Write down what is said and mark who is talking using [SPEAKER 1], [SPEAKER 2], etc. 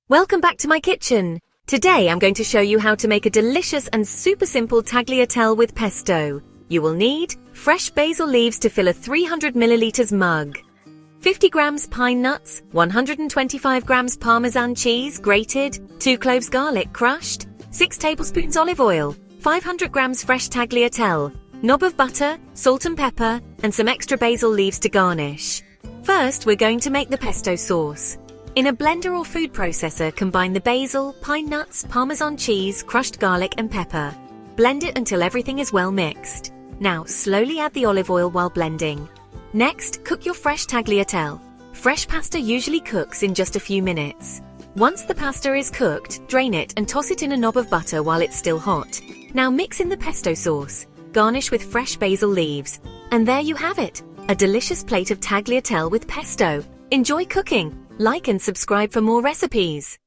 [SPEAKER 1] Welcome back to my kitchen. Today I'm going to show you how to make a delicious and super simple tagliatelle with pesto. You will need fresh basil leaves to fill a 300 milliliters mug, 50 grams pine nuts, 125 grams Parmesan cheese grated, 2 cloves garlic crushed, 6 tablespoons olive oil, 500 grams fresh tagliatelle, knob of butter, salt and pepper, and some extra basil leaves to garnish. First, we're going to make the pesto sauce. In a blender or food processor, combine the basil, pine nuts, Parmesan cheese, crushed garlic and pepper. Blend it until everything is well mixed. Now, slowly add the olive oil while blending. Next, cook your fresh tagliatelle. Fresh pasta usually cooks in just a few minutes. Once the pasta is cooked, drain it and toss it in a knob of butter while it's still hot. Now mix in the pesto sauce. Garnish with fresh basil leaves. And there you have it, a delicious plate of tagliatelle with pesto. Enjoy cooking! Like and subscribe for more recipes.